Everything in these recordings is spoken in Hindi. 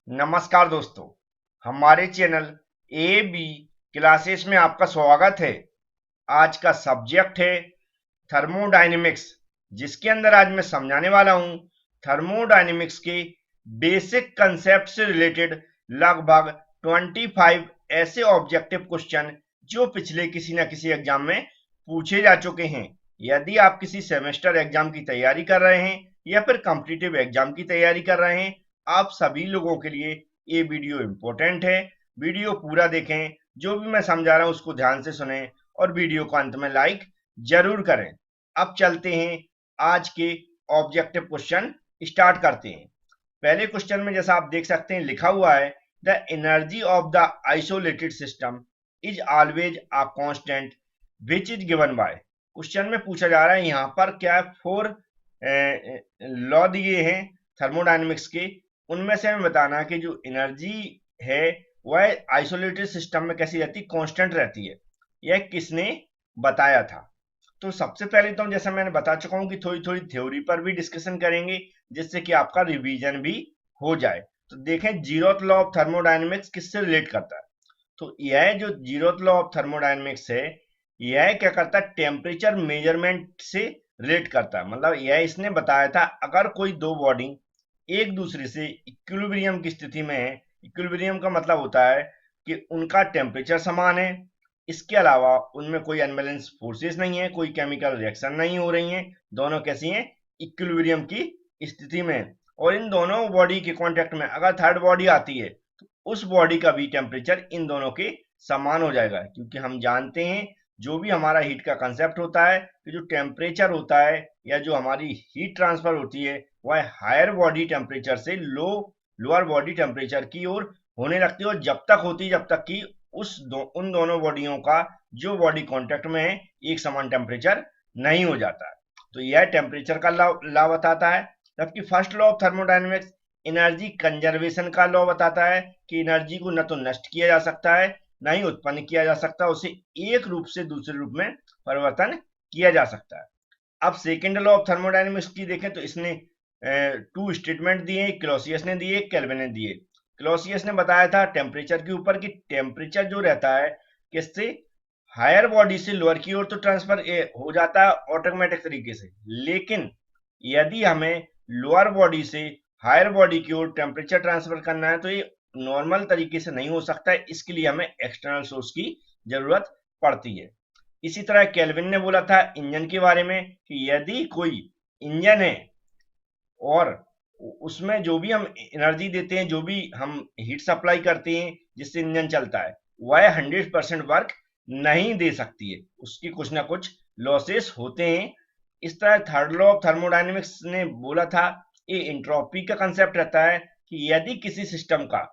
नमस्कार दोस्तों, हमारे चैनल ए बी क्लासेस में आपका स्वागत है। आज का सब्जेक्ट है थर्मोडायनेमिक्स, जिसके अंदर आज मैं समझाने वाला हूं थर्मोडायनेमिक्स के बेसिक कंसेप्ट से रिलेटेड लगभग 25 ऐसे ऑब्जेक्टिव क्वेश्चन जो पिछले किसी न किसी एग्जाम में पूछे जा चुके हैं। यदि आप किसी सेमेस्टर एग्जाम की तैयारी कर रहे हैं या फिर कॉम्पिटिटिव एग्जाम की तैयारी कर रहे हैं, आप सभी लोगों के लिए ये वीडियो इंपॉर्टेंट है। वीडियो पूरा देखें, जो भी मैं समझा रहा हूं उसको ध्यान से सुने और वीडियो को अंत में लाइक जरूर करें। अब चलते हैं आज के ऑब्जेक्टिव क्वेश्चन स्टार्ट करते हैं। पहले क्वेश्चन में जैसा आप देख सकते हैं लिखा हुआ है the energy of the isolated system is always a constant which is given by. Question में पूछा जा रहा है यहाँ पर क्या 4 लॉ दिए हैं थर्मोडायनेमिक्स के, उनमें से हमें बताना है कि जो एनर्जी है वह आइसोलेटेड सिस्टम में कैसी रहती है, कांस्टेंट रहती है। यह किसने बताया था? तो सबसे पहले तो जैसा मैंने बता चुका हूं कि थोड़ी थोड़ी थ्योरी पर भी डिस्कशन करेंगे, जिससे कि आपका रिवीजन भी हो जाए। तो देखें जीरोथ लॉ ऑफ थर्मोडायनेमिक्स किससे रिलेट करता है। तो यह जो जीरोथ लॉ ऑफ थर्मोडायनेमिक्स है, यह क्या करता है, टेम्परेचर मेजरमेंट से रिलेट करता है। मतलब यह इसने बताया था अगर कोई दो बॉडी एक दूसरे से इक्विलिब्रियम की स्थिति में है, इक्विलिब्रियम का मतलब होता है कि उनका टेम्परेचर समान है, इसके अलावा उनमें कोई अनबैलेंस फोर्सेस नहीं है, कोई केमिकल रिएक्शन नहीं हो रही हैं, दोनों कैसी हैं, इक्विलिब्रियम की स्थिति में। और इन दोनों बॉडी के कांटेक्ट में अगर थर्ड बॉडी आती है तो उस बॉडी का भी टेम्परेचर इन दोनों के समान हो जाएगा, क्योंकि हम जानते हैं जो भी हमारा हीट का कंसेप्ट होता है कि जो टेम्परेचर होता है या जो हमारी हीट ट्रांसफर होती है वह हायर बॉडी टेम्परेचर से लोअर बॉडी टेम्परेचर की ओर होने लगती है, और जब तक होती जब तक कि उन दोनों बॉडियों का जो बॉडी कांटेक्ट में है एक समान टेम्परेचर नहीं हो जाता है। तो यह टेम्परेचर का लॉ बताता है। जबकि first law of thermodynamics energy conservation का लॉ बताता है कि एनर्जी को न तो नष्ट किया जा सकता है न ही उत्पन्न किया जा सकता, उसे एक रूप से दूसरे रूप में परिवर्तन किया जा सकता है। अब सेकेंड लॉ ऑफ थर्मोडायनेमिक्स की देखें तो इसने 2 स्टेटमेंट दिए, क्लॉसियस ने दिए, केल्विन ने दिए। क्लॉसियस ने बताया था टेम्परेचर के ऊपर कि टेम्परेचर जो रहता है किससे, हायर बॉडी से लोअर की ओर तो ट्रांसफर हो जाता है ऑटोमेटिक तरीके से, लेकिन यदि हमें लोअर बॉडी से हायर बॉडी की ओर टेम्परेचर ट्रांसफर करना है तो ये नॉर्मल तरीके से नहीं हो सकता है, इसके लिए हमें एक्सटर्नल सोर्स की जरूरत पड़ती है। इसी तरह केल्विन ने बोला था इंजन के बारे में कि यदि कोई इंजन है और उसमें जो भी हम एनर्जी देते हैं, जो भी हम हीट सप्लाई करते हैं जिससे इंजन चलता है, वह 100% वर्क नहीं दे सकती है, उसकी कुछ ना कुछ लॉसेस होते हैं। इस तरह थर्ड लॉ ऑफ थर्मोडायनेमिक्स ने बोला था ये एंट्रोपी का कंसेप्ट रहता है कि यदि किसी सिस्टम का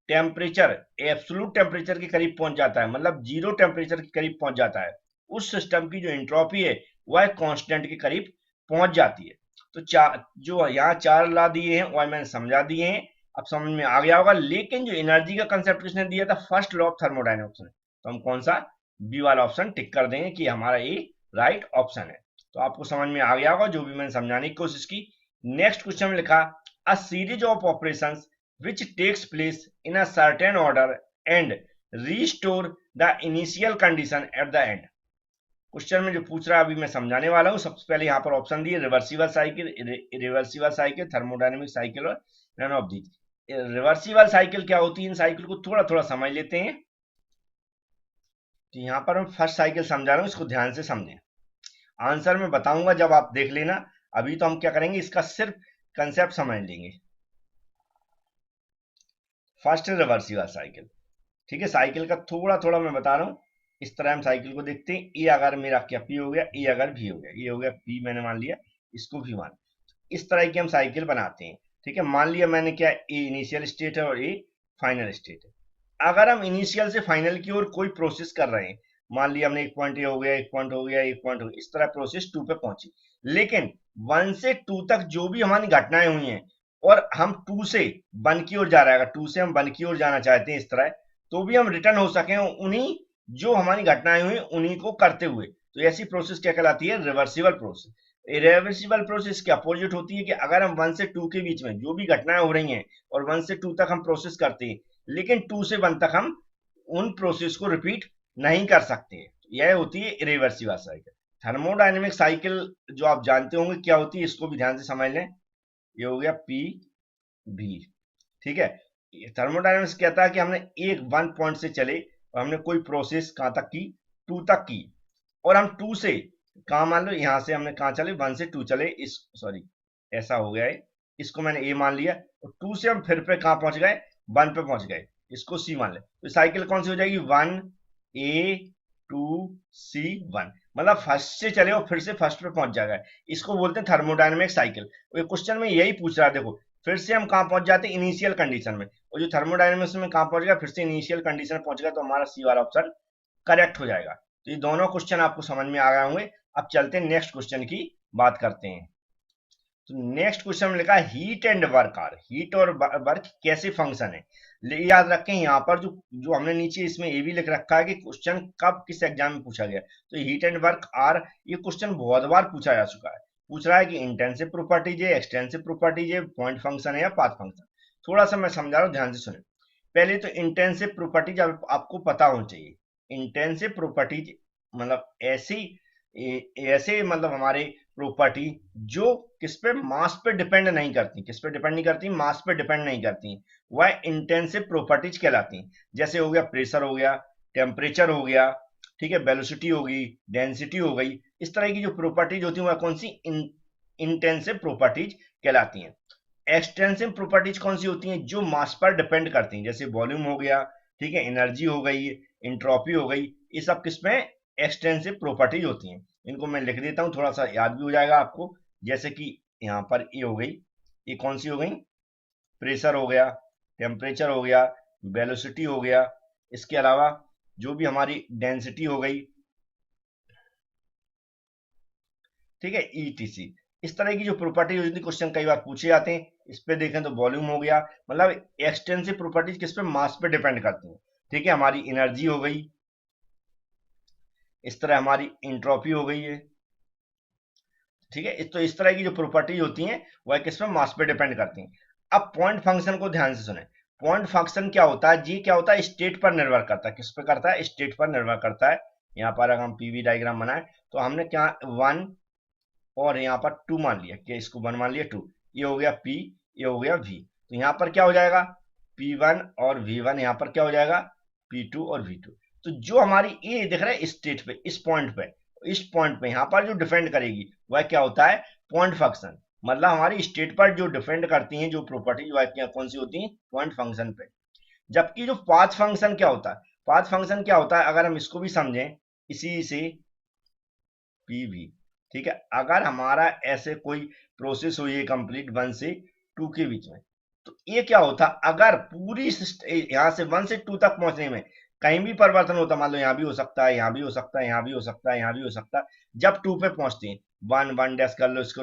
टेम्परेचर एब्सोल्यूट टेम्परेचर के करीब पहुंच जाता है, मतलब जीरो टेम्परेचर के करीब पहुंच जाता है, उस सिस्टम की जो एंट्रोपी है वह कांस्टेंट के करीब पहुंच जाती है। तो जो यहाँ 4 लॉ दिए हैं वह मैंने समझा दिए हैं, अब समझ में आ गया होगा। लेकिन जो एनर्जी का कंसेप्ट किसने दिया था, फर्स्ट लॉ ऑफ थर्मोडायनेमिक्स ने। तो हम कौन सा, बी वाला ऑप्शन टिक कर देंगे कि हमारा ये राइट ऑप्शन है। तो आपको समझ में आ गया होगा जो भी मैंने समझाने की कोशिश की। नेक्स्ट क्वेश्चन में लिखा a series of operations which takes place in a certain order and restore the initial condition at the end। Question में जो पूछ रहा है अभी मैं समझाने वाला हूं। सबसे पहले यहाँ पर ऑप्शन दिए रिवर्सिबल साइकिल, थर्मोडायनेमिक साइकिल और none of these. Reversible cycle क्या होती है, इन साइकिल को थोड़ा थोड़ा समझ लेते हैं। तो यहाँ पर मैं फर्स्ट साइकिल समझा रहा हूँ, इसको ध्यान से समझें। आंसर में बताऊंगा जब आप देख लेना, अभी तो हम क्या करेंगे, इसका सिर्फ कंसेप्ट समझ लेंगे। फर्स्ट रिवर्सिबल साइकिल, ठीक है। साइकिल का थोड़ा थोड़ा मैं बता रहा हूँ। इस तरह हम साइकिल को देखते हैं, ए अगर मेरा क्या पी हो गया, ए अगर भी हो गया, ये हो गया पी, मैंने मान लिया, इसको भी मान। इस तरह की हम साइकिल बनाते हैं, ठीक है। मान लिया मैंने क्या, ए इनिशियल स्टेट है और ए फाइनल स्टेट है। अगर हम इनिशियल से फाइनल की ओर कोई प्रोसेस कर रहे हैं, मान लिया हमने एक पॉइंट ए हो गया, एक पॉइंट हो गया, एक पॉइंट हो गया, इस तरह प्रोसेस 2 पे पहुंची। लेकिन 1 से 2 तक जो भी हमारी घटनाएं हुई हैं और हम 2 से 1 की ओर जा रहा है, अगर 2 से हम 1 की ओर जाना चाहते हैं इस तरह, तो भी हम रिटर्न हो सके उन्हीं जो हमारी घटनाएं हुई उन्हीं को करते हुए, तो ऐसी प्रोसेस क्या कहलाती है, रिवर्सिबल प्रोसेस। इरिवर्सिबल प्रोसेस के अपोजिट होती है कि अगर हम 1 से 2 के बीच में जो भी घटनाएं हो रही हैं और 1 से 2 तक हम प्रोसेस करते हैं, लेकिन 2 से 1 तक हम उन प्रोसेस को रिपीट नहीं कर सकते। यह होती है इरिवर्सिबल साइकिल। थर्मोडायनेमिक साइकिल जो आप जानते होंगे क्या होती है, इसको भी ध्यान से समझ लें। ये हो गया पी भी, ठीक है। थर्मोडायनेमिक्स कहता है कि हमने एक 1 पॉइंट से चले और हमने कोई प्रोसेस कहां तक की, 2 तक की, और हम 2 से कहा, मान लो यहां से हमने कहा चले 1 से 2 चले, इस सॉरी ऐसा हो गया है, इसको मैंने ए मान लिया, और 2 से हम फिर पे कहां पहुंच गए, 1 पे पहुंच गए, इसको सी मान ले, तो साइकिल कौन सी हो जाएगी, 1 ए 2 सी 1, मतलब फर्स्ट से चले और फिर से फर्स्ट पे पहुंच जाएगा। इसको बोलते हैं थर्मोडायनेमिक साइकिल। क्वेश्चन में यही पूछ रहा है, देखो फिर से हम कहां पहुंच जाते हैं, इनिशियल कंडीशन में, और जो थर्मोडायनेमिक्स में कहां पहुंच गया, फिर से इनिशियल कंडीशन में पहुंच गया, तो हमारा सी वाला ऑप्शन करेक्ट हो जाएगा। तो ये दोनों क्वेश्चन आपको समझ में आ गए होंगे। अब चलते हैं नेक्स्ट क्वेश्चन की बात करते हैं। तो नेक्स्ट क्वेश्चन में लिखा है heat and work are, heat और वर्क कैसे फंक्शन है। याद रखें यहाँ पर जो जो हमने नीचे इसमें ये भी लिख रखा है कि क्वेश्चन कब किस एग्जाम में पूछा गया। तो हीट एंड वर्क आर, ये क्वेश्चन बहुत बार पूछा जा चुका है। पूछ रहा है कि इंटेंसिव प्रॉपर्टीज है, एक्सटेंसिव प्रॉपर्टीज है, पॉइंट फंक्शन है या पाथ फंक्शन। थोड़ा सा मैं समझा रहा हूँ, ध्यान से सुने। पहले तो इंटेंसिव प्रॉपर्टीज आपको पता होना चाहिए। इंटेंसिव प्रॉपर्टीज मतलब ऐसे मतलब हमारे प्रॉपर्टी जो किस पे, मास पे डिपेंड नहीं करती, किस पे डिपेंड नहीं करती, मास पे डिपेंड नहीं करती, वह इंटेंसिव प्रॉपर्टीज कहलाती। जैसे हो गया प्रेशर हो गया, टेम्परेचर हो गया, ठीक है, वेलोसिटी होगी, डेंसिटी हो गई। इस तरह की जो प्रॉपर्टीज होती है वह कौन सी, इंटेंसिव प्रॉपर्टीज कहलाती हैं। एक्सटेंसिव प्रॉपर्टीज कौन सी होती हैं, जो मास पर डिपेंड करती हैं, जैसे वॉल्यूम हो गया, ठीक है, एनर्जी हो गई, इंट्रोपी हो गई, ये सब किसमें, एक्सटेंसिव प्रॉपर्टीज होती हैं। इनको मैं लिख देता हूं, थोड़ा सा याद भी हो जाएगा आपको। जैसे कि यहाँ पर ये हो गई, ये कौन सी हो गई, प्रेशर हो गया, टेम्परेचर हो गया, वेलोसिटी हो गया, इसके अलावा जो भी हमारी डेंसिटी हो गई, ठीक है, ईटीसी। इस तरह की जो प्रॉपर्टी होती है, क्वेश्चन कई बार पूछे जाते हैं। इस पे देखें तो वॉल्यूम हो गया, मतलब एक्सटेंसिव प्रॉपर्टीज किस पे, मास पे डिपेंड करती हैं, ठीक है। हमारी एनर्जी हो गई, इस तरह हमारी इंट्रोपी हो गई है, ठीक है। तो इस तरह की जो प्रॉपर्टीज होती हैं वह किस पे, मास पे डिपेंड करती हैं। अब पॉइंट फंक्शन को ध्यान से सुने। पॉइंट फंक्शन क्या होता है जी, क्या होता है, स्टेट पर निर्भर करता है। किस पे करता है, स्टेट पर निर्भर करता है। यहाँ पर अगर हम पीवी डायग्राम बनाए तो हमने क्या, 1 और यहाँ पर 2 मान लिया, कि इसको 1 मान लिया, 2, ये हो गया P, ये हो गया V। तो यहाँ पर क्या हो जाएगा, P1 और V1, यहाँ पर क्या हो जाएगा, P2 और V2। तो जो हमारी ये दिख रहा है स्टेट पे, इस पॉइंट पे यहाँ पर जो डिफेंड करेगी वह क्या होता है, पॉइंट फंक्शन। मतलब हमारी स्टेट पर जो डिफेंड करती हैं जो प्रॉपर्टी, वह क्या कौन सी होती है, पॉइंट फंक्शन पे। जबकि जो पाथ फंक्शन क्या होता है, पाथ फंक्शन क्या होता है, अगर हम इसको भी समझें, इसी से पीवी, ठीक है, अगर हमारा ऐसे कोई प्रोसेस हुई है कंप्लीट 1 से 2 के बीच में, तो ये क्या होता, अगर पूरी यहाँ से 1 से 2 तक पहुंचने में कहीं भी परिवर्तन होता, मान लो यहाँ भी हो सकता है, यहाँ भी हो सकता है, यहाँ भी हो सकता है, यहाँ भी हो सकता है, जब 2 पे पहुंचते हैं, 1 डैश कर लो, इसको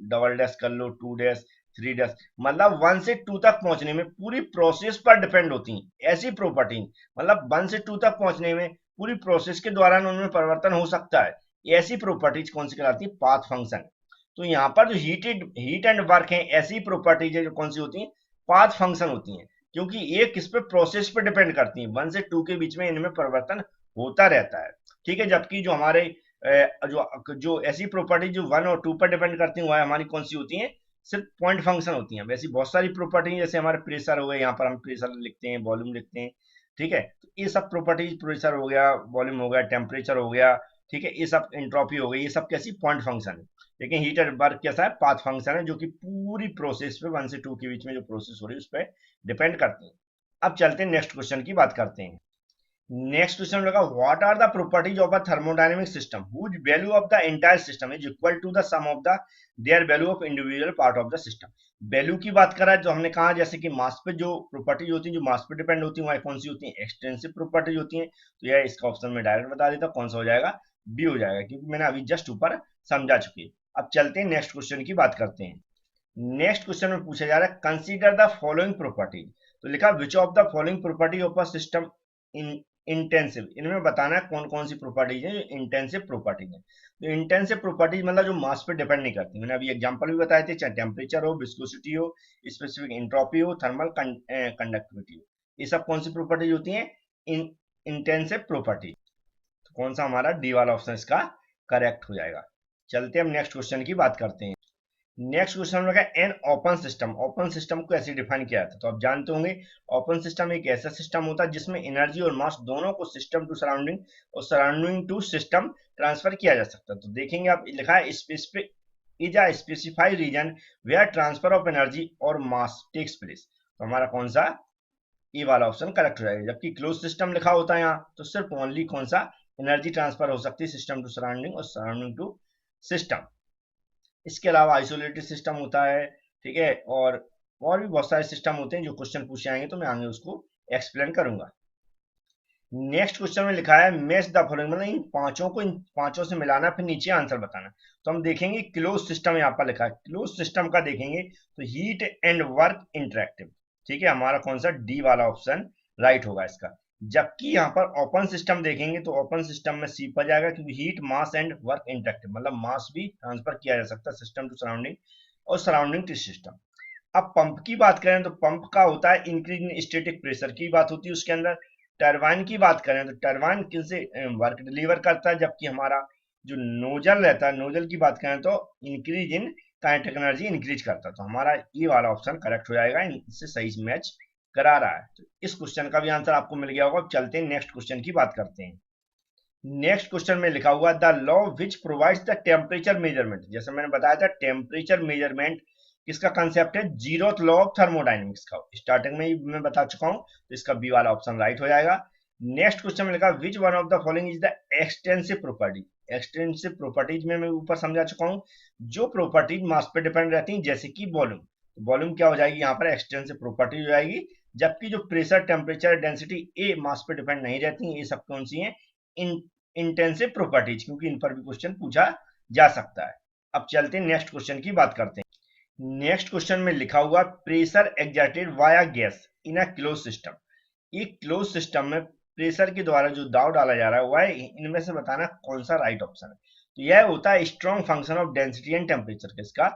डबल डैश कर लो, 2 डैश, 3 डैश, मतलब 1 से 2 तक पहुंचने में पूरी प्रोसेस पर डिपेंड होती हैं ऐसी प्रॉपर्टी। मतलब 1 से 2 तक पहुंचने में पूरी प्रोसेस के दौरान उनमें परिवर्तन हो सकता है, ऐसी प्रॉपर्टीज कौन सी कहलाती है, पाथ फंक्शन। तो यहाँ पर जो हीट एंड वर्क है, ऐसी प्रॉपर्टीज है जो कौन सी होती हैं, पाथ फंक्शन होती हैं, क्योंकि ये किस पे, प्रोसेस पे डिपेंड करती हैं। 1 से 2 के बीच में इनमें परिवर्तन होता रहता है, ठीक है। जबकि जो हमारे जो जो ऐसी प्रॉपर्टी जो 1 और 2 पर डिपेंड करती हैं, वह हमारी कौन सी होती हैं, सिर्फ पॉइंट फंक्शन होती हैं। वैसी बहुत सारी प्रॉपर्टी, जैसे हमारे प्रेशर हो गए, यहाँ पर हम प्रेशर लिखते हैं, वॉल्यूम लिखते हैं, ठीक है। तो ये सब प्रॉपर्टीज, प्रेशर हो गया, वॉल्यूम हो गया, टेम्परेचर हो गया, ठीक है, ये सब एंट्रोपी हो गई, ये सब कैसी, पॉइंट फंक्शन है। लेकिन हीट एंड वर्क कैसा है, पाथ फंक्शन है, जो कि पूरी प्रोसेस पे 1 से 2 के बीच में जो प्रोसेस हो रही है उस पर डिपेंड करती है। अब चलते हैं नेक्स्ट क्वेश्चन की बात करते हैं। नेक्स्ट क्वेश्चन लगा, what are the properties of a thermodynamic system whose value of the entire system is equal to the sum of the their value of individual part of the system. Value की बात करा तो हमने कहा, जैसे कि मास पे जो प्रॉपर्टीज होती हैं, जो मास पे डिपेंड होती है, वह कौन सी होती है, एक्सटेंसिव प्रॉपर्टीज होती है। तो यह इसका ऑप्शन में डायरेक्ट बता देता, कौन सा हो जाएगा, बी हो जाएगा, क्योंकि मैंने अभी जस्ट ऊपर समझा चुकी है। अब चलते हैं नेक्स्ट क्वेश्चन की बात करते हैं। नेक्स्ट क्वेश्चन में पूछा जा रहा है, कंसीडर द फॉलोइंग प्रॉपर्टीज। तो लिखा, विच of the following property of a system in intensive, इनमें बताना है कौन कौन सी प्रॉपर्टीज है जो इंटेंसिव प्रॉपर्टीज है। तो इंटेंसिव प्रॉपर्टीज मतलब जो मास पे डिपेंड नहीं करती, मैंने अभी एग्जांपल भी बताए थे, चाहे टेम्परेचर हो, विस्कोसिटी हो, स्पेसिफिक एंट्रोपी हो, थर्मल कंडक्टिविटी हो, ये सब कौन सी प्रॉपर्टीज होती हैं, इंटेंसिव प्रॉपर्टी। तो कौन सा हमारा डी वाला ऑप्शन इसका करेक्ट हो जाएगा। चलते हम नेक्स्ट क्वेश्चन की बात करते हैं। नेक्स्ट क्वेश्चन में an open system, open system को ऐसे डिफाइन किया जाता है, तो आप जानते होंगे ओपन सिस्टम एक ऐसा सिस्टम होता है जिसमें एनर्जी और मास दोनों को सिस्टम टू सराउंडिंग और सराउंडिंग टू सिस्टम ट्रांसफर किया जा सकता है। तो देखेंगे आप लिखा है specific is a specified region where transfer of energy और मास टेक्स प्लेस। तो हमारा कौन सा ये वाला ऑप्शन करेक्ट हो जाएगा। जबकि क्लोज सिस्टम लिखा होता है यहाँ, तो सिर्फ ओनली कौन सा एनर्जी ट्रांसफर हो सकती है सिस्टम टू सराउंडिंग और सराउंडिंग टू सिस्टम। इसके अलावा आइसोलेटेड सिस्टम होता है, ठीक है, और भी बहुत सारे सिस्टम होते हैं जो क्वेश्चन पूछे आएंगे तो मैं आगे उसको एक्सप्लेन करूंगा। नेक्स्ट क्वेश्चन में लिखा है मैच द फॉलोइंग, मतलब इन पांचों से मिलाना फिर नीचे आंसर बताना। तो हम देखेंगे क्लोज सिस्टम यहाँ पर लिखा है, क्लोज सिस्टम का देखेंगे तो हीट एंड वर्क इंटरेक्टिव, ठीक है, हमारा कौन सा डी वाला ऑप्शन राइट होगा इसका। जबकि यहाँ पर ओपन सिस्टम देखेंगे तो ओपन सिस्टम में सी पर जाएगा, क्योंकि heat mass and work interactive मतलब मास भी ट्रांसफर किया जा सकता है सिस्टम टू सराउंडिंग और सराउंडिंग टू सिस्टम। अब पंप की बात करें तो पंप का होता है इंक्रीज इन स्टैटिक प्रेशर की बात होती है उसके अंदर। टरबाइन की बात करें तो टरबाइन किससे वर्क डिलीवर करता है, जबकि हमारा जो नोजल रहता है, नोजल की बात करें तो increase in kinetic energy increase करता है। तो हमारा ये वाला ऑप्शन करेक्ट हो जाएगा, इनसे सही मैच करा रहा है। तो इस क्वेश्चन का भी आंसर आपको मिल गया होगा। अब चलते हैं नेक्स्ट क्वेश्चन की बात करते हैं। नेक्स्ट क्वेश्चन में लिखा हुआ the law which provides the temperature measurement, जैसे मैंने बताया था टेम्परेचर मेजरमेंट किसका कंसेप्ट है, जीरोथ लॉ ऑफ थर्मोडायनेमिक्स का, स्टार्टिंग में ही मैं बता चुका हूं, तो इसका बी वाला ऑप्शन राइट हो जाएगा। नेक्स्ट क्वेश्चन में लिखा which one of the following is the extensive property, extensive properties में मैं ऊपर समझा चुका हूं, जो प्रॉपर्टीज मास पे डिपेंड रहती हैं, जैसे कि वॉल्यूम। तो वॉल्यूम क्या हो जाएगी यहाँ पर, एक्सटेंसिव प्रॉपर्टी हो जाएगी। जबकि जो प्रेशर, टेम्परेचर, डेंसिटी ए मास पे डिपेंड नहीं रहती हैं, ये सब कौन सी हैं, इंटेंसिव प्रॉपर्टीज, क्योंकि इन पर भी क्वेश्चन पूछा जा सकता है। अब चलते हैं नेक्स्ट क्वेश्चन की बात करते हैं। नेक्स्ट क्वेश्चन में लिखा हुआ pressure exerted via gas in a close system, एक क्लोज सिस्टम में प्रेशर के द्वारा जो दाब डाला जा रहा है वह इनमें से बताना कौन सा राइट ऑप्शन है। तो यह होता है strong function of density and temperature, किसका,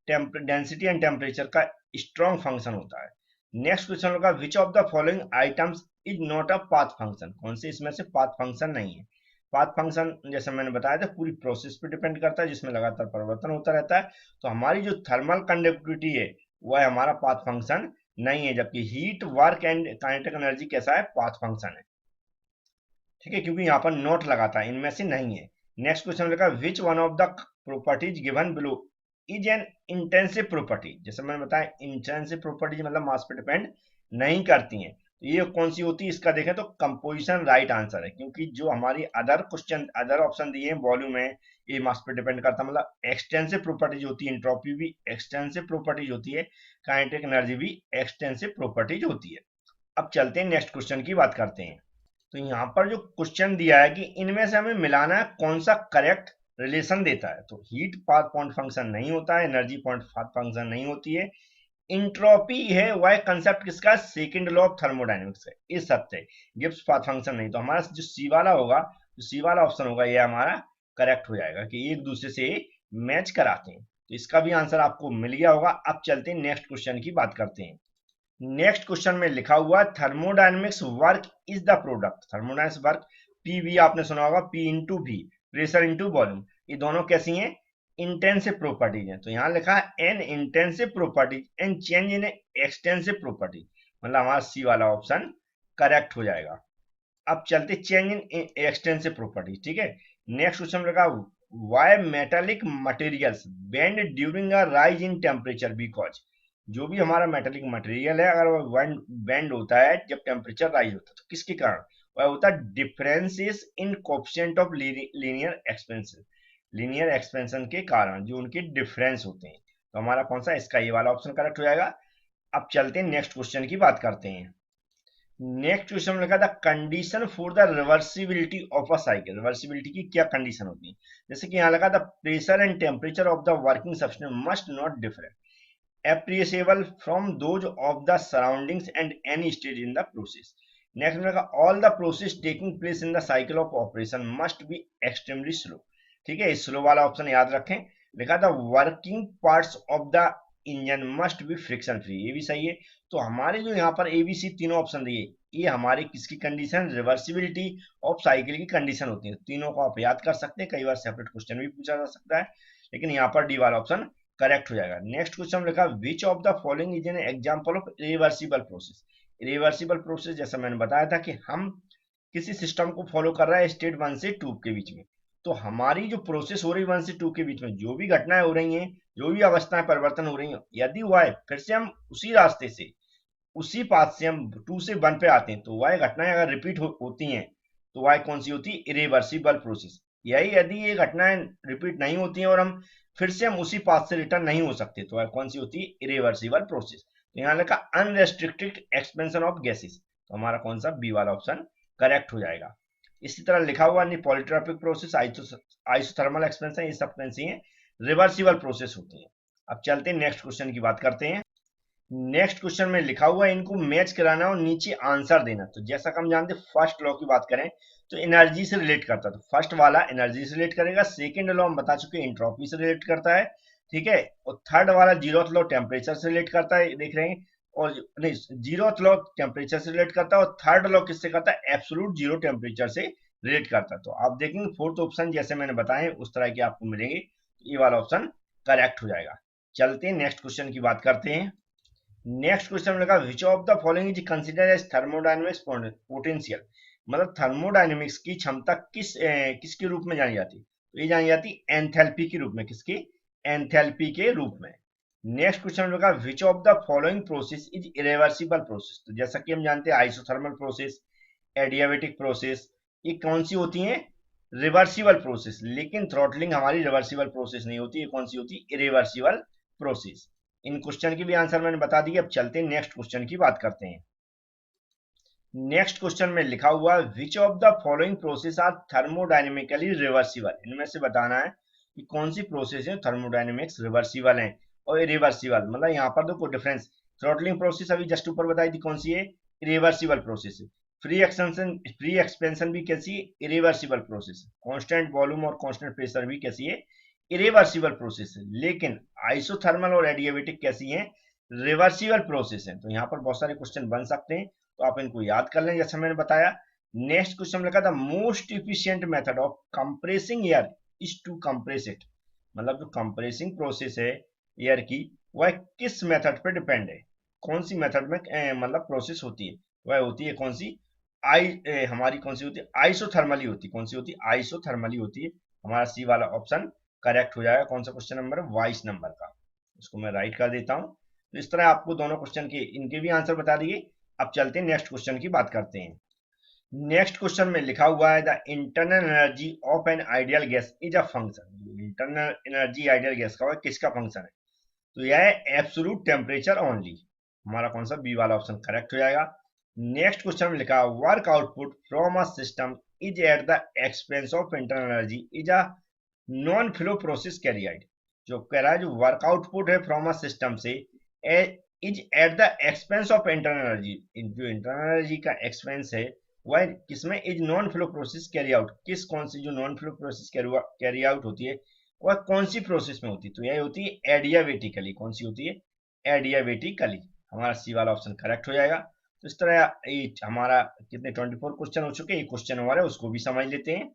डेंसिटी एंड टेम्परेचर का स्ट्रॉन्ग फंक्शन होता है। नेक्स्ट क्वेश्चन होगा विच of the following items is not a path function, कौन से इसमें से पाथ फंक्शन नहीं है। पाथ फंक्शन जैसे मैंने बताया था पूरी प्रोसेस पे डिपेंड करता है जिसमें लगातार परिवर्तन होता रहता है। तो हमारी जो थर्मल कंडक्टिविटी है वह हमारा पाथ फंक्शन नहीं है, जबकि heat, work and kinetic energy कैसा है, पाथ फंक्शन है, ठीक है, क्योंकि यहाँ पर नोट लगाता है, इनमें से नहीं है। नेक्स्ट क्वेश्चन लगा which one of the properties given below is an intensive property, जैसे मैंने बताया इंटेंसिव प्रॉपर्टीज मतलब मास पे डिपेंड नहीं करती हैं, तो ये कौन सी होती है, इसका देखें तो कंपोजिशन राइट आंसर है, क्योंकि जो हमारी अदर क्वेश्चन, अदर ऑप्शन दिए हैं, वॉल्यूम है, ये मास पे डिपेंड करता है, मतलब एक्सटेंसिव प्रॉपर्टीज होती है, एंट्रोपी भी एक्सटेंसिव प्रॉपर्टीज होती है, काइनेटिक एनर्जी भी एक्सटेंसिव प्रॉपर्टीज होती है। अब चलते हैं नेक्स्ट क्वेश्चन की बात करते हैं। तो यहाँ पर जो क्वेश्चन दिया है कि इनमें से हमें मिलाना है कौन सा करेक्ट रिलेशन देता है, तो हीट पाथ पॉइंट फंक्शन नहीं होता है, एनर्जी पॉइंट पाथ फंक्शन नहीं होती है, इंट्रोपी है वह कंसेप्ट किसका, सेकंड लॉ ऑफ थर्मोडायनेमिक्स है, इस सबसे गिब्स पाथ फंक्शन नहीं। तो हमारा जो सी वाला होगा, जो सी वाला ऑप्शन होगा ये हमारा करेक्ट हो जाएगा कि एक दूसरे से मैच कराते हैं। तो इसका भी आंसर आपको मिल गया होगा। अब चलते हैं नेक्स्ट क्वेश्चन की बात करते हैं। नेक्स्ट क्वेश्चन में लिखा हुआ thermodynamics work is the product, thermodynamics work PV आपने सुना होगा, P into V, pressure into volume, ये दोनों कैसी हैं, इंटेंसिव प्रॉपर्टीज हैं। तो यहाँ लिखा है N intensive properties and change in extensive property, मतलब हमारा सी वाला ऑप्शन करेक्ट हो जाएगा। अब चलते चेंज इन एक्सटेंसिव प्रॉपर्टी, ठीक है। नेक्स्ट क्वेश्चन में लिखा why metallic materials bend during a rise in temperature, because जो भी हमारा मेटेलिक मटेरियल है अगर वो बेंड होता है जब टेम्परेचर राइज होता है, तो किसके कारण वह होता है, differences in coefficient of linear expansion, linear expansion के कारण जो उनके डिफरेंस होते हैं। तो हमारा कौन सा, इसका ये वाला ऑप्शन करेक्ट हो जाएगा। अब चलते हैं नेक्स्ट क्वेश्चन की बात करते हैं। नेक्स्ट क्वेश्चन में लिखा था condition for the reversibility of a cycle, reversibility की क्या कंडीशन होती है, जैसे कि यहाँ लगा था pressure and temperature of the working substance must not differ appreciable from those of the surroundings and any stage in the process, next में all the process taking place in the cycle of operation must be extremely slow. ठीक है, स्लो वाला ऑप्शन याद रखें। लिखा था working parts of the engine must be friction free, ये भी सही है। तो हमारे जो यहाँ पर एबीसी तीनों ऑप्शन दिए, ये हमारी किसकी कंडीशन, रिवर्सिबिलिटी ऑफ साइकिल की कंडीशन होती है। तीनों को आप याद कर सकते हैं, कई बार सेपरेट क्वेश्चन भी पूछा जा सकता है, लेकिन यहाँ पर डी वाला ऑप्शन करेक्ट हो जाएगा। नेक्स्ट क्वेश्चन लिखा विच of the following is an example of reversible process. Reversible process जैसा मैंने बताया था कि हम किसी सिस्टम को फॉलो कर रहा है स्टेट 1 से 2 के बीच में, तो हमारी जो प्रोसेस हो रही है 1 से 2 के बीच में जो भी घटनाएं हो रही हैं, जो भी अवस्थाएं परिवर्तन हो रही हैं, यदि वह फिर से हम उसी रास्ते से उसी पाथ से हम 2 से 1 पे आते हैं, तो वह घटनाएं अगर रिपीट होती हैं तो वह कौन सी होती है, इरिवर्सिबल प्रोसेस। यही यदि ये घटनाएं रिपीट नहीं होती हैं और हम फिर से हम उसी पाथ से रिटर्न नहीं हो सकते, तो वह कौन सी होती है, इरिवर्सिबल प्रोसेस। तो यहाँ लिखा अनरेस्ट्रिक्टेड एक्सपेंशन ऑफ गैसेस, तो हमारा कौन सा बी वाला ऑप्शन करेक्ट हो जाएगा। इसी तरह लिखा हुआ पॉलीट्रॉपिक प्रोसेस, आइसोथर्मल एक्सपेंशन, ये सब कौन सी है, रिवर्सिबल प्रोसेस होती है। अब चलते हैं नेक्स्ट क्वेश्चन की बात करते हैं। नेक्स्ट क्वेश्चन में लिखा हुआ है इनको मैच कराना और नीचे आंसर देना। तो जैसा कि हम जानते हैं फर्स्ट लॉ की बात करें तो एनर्जी से रिलेट करता है, तो फर्स्ट वाला एनर्जी से रिलेट करेगा। सेकंड लॉ हम बता चुके हैं एंट्रोपी से रिलेट करता है, ठीक है। और थर्ड वाला जीरोथ लॉ टेम्परेचर से रिलेट करता है, देख रहे हैं। और नहीं, जीरोथ लॉ टेम्परेचर से रिलेट करता है और थर्ड लॉ किससे करता है, एब्सोल्यूट जीरो टेम्परेचर से रिलेट करता है। तो आप देखेंगे फोर्थ ऑप्शन जैसे मैंने बताए उस तरह के आपको मिलेंगे, ये वाला ऑप्शन करेक्ट हो जाएगा। चलते हैं नेक्स्ट क्वेश्चन की बात करते हैं। नेक्स्ट क्वेश्चन में लगा which of the following is considered as thermodynamics potential, मतलब थर्मोडायनेमिक्स की क्षमता किसके रूप में जानी जाती है, तो ये जानी जाती है एंथैल्पी के रूप में, किसकी, एंथैल्पी के रूप में। नेक्स्ट क्वेश्चन में लगा which of the following process is irreversible process, तो जैसा कि हम जानते हैं आइसोथर्मल प्रोसेस, एडियाबेटिक प्रोसेस, ये कौन सी होती है, रिवर्सिबल प्रोसेस। लेकिन थ्रॉटलिंग हमारी रिवर्सिबल प्रोसेस नहीं होती, ये कौन सी होती है, इरिवर्सिबल प्रोसेस। इन क्वेश्चन की भी आंसर मैंने बता दिए। अब चलते हैं नेक्स्ट क्वेश्चन की बात करते हैं। नेक्स्ट क्वेश्चन में लिखा हुआ which of the following process are thermodynamically reversible, इनमें से बताना है कि कौन सी प्रोसेस है थर्मोडायनेमिक्स रिवर्सिबल है और रिवर्सिबल, मतलब यहाँ पर देखो डिफरेंस। थ्रॉटलिंग प्रोसेस अभी जस्ट ऊपर बताई थी कौन सी है, रिवर्सिबल प्रोसेस है। फ्री एक्सपेंशन भी कैसी है, इरिवर्सिबल प्रोसेस है। कांस्टेंट वॉल्यूम और कांस्टेंट प्रेशर भी कैसी है, इरिवर्सिबल प्रोसेस है। लेकिन आइसोथर्मल और एडियाबेटिक कैसी है, रिवर्सिबल प्रोसेस है। तो यहाँ पर बहुत सारे क्वेश्चन बन सकते हैं, तो आप इनको याद कर लें जैसा मैंने बताया। नेक्स्ट क्वेश्चन लिखा था most efficient method of compressing air is to compress it, मतलब जो कंप्रेसिंग प्रोसेस है एयर की वह किस मेथड पे डिपेंड है, कौन सी मेथड में मतलब प्रोसेस होती है, वह होती है कौन सी, हमारी कौन सी होती है, आइसोथर्मली होती है। कौन सी होती है, आइसोथर्मली होती है। हमारा सी वाला ऑप्शन करेक्ट हो जाएगा। कौन सा क्वेश्चन नंबर है, 22 नंबर का। इसको मैं राइट कर देता हूं। तो इस तरह आपको दोनों क्वेश्चन के इनके भी आंसर बता दिए। अब चलते हैं नेक्स्ट क्वेश्चन की बात करते हैं। नेक्स्ट क्वेश्चन में लिखा हुआ है the internal energy of an ideal gas is a function. Internal energy ideal gas का किसका फंक्शन है, तो यह है एब्सोल्यूट टेम्परेचर ओनली। हमारा कौन सा बी वाला ऑप्शन करेक्ट हो जाएगा। नेक्स्ट क्वेश्चन में लिखा work output from a system is at the expense of internal energy is a non flow process carried. जो कह रहा है जो वर्क आउटपुट है फ्रॉम अ सिस्टम से is at the expense of internal energy, जो इंटरनल एनर्जी का एक्सपेंस है वह किसमें, is non flow process carry out, किस कौन सी जो non flow process carry out होती है वह कौन सी प्रोसेस में होती है, तो यह होती है एडियाबेटिकली। कौन सी होती है, एडियाबेटिकली। हमारा सी वाला ऑप्शन करेक्ट हो जाएगा। तो इस तरह हमारा कितने 24 क्वेश्चन हो चुके हैं, क्वेश्चन हमारे उसको भी समझ लेते हैं।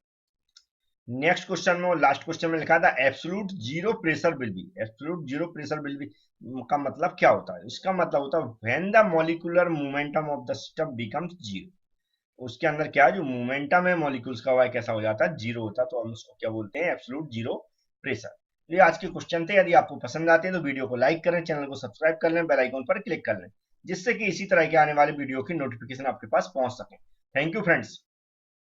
नेक्स्ट क्वेश्चन में लास्ट क्वेश्चन में लिखा था absolute zero pressure will be. Absolute zero pressure will be का मतलब क्या होता है, इसका मतलब होता है when the molecular momentum of the system becomes zero. उसके अंदर क्या है, जो मोमेंटम है मॉलिक्यूल्स का वह कैसा हो जाता है, जीरो होता है। तो हम उसको क्या बोलते हैं, एब्सोल्यूट जीरो प्रेशर। ये आज के क्वेश्चन थे। यदि आपको पसंद आते हैं तो वीडियो को लाइक करें, चैनल को सब्सक्राइब कर लें, बेल आइकन पर क्लिक कर लें, जिससे कि इसी तरह के आने वाले वीडियो की नोटिफिकेशन आपके पास पहुंच सके। Thank you friends.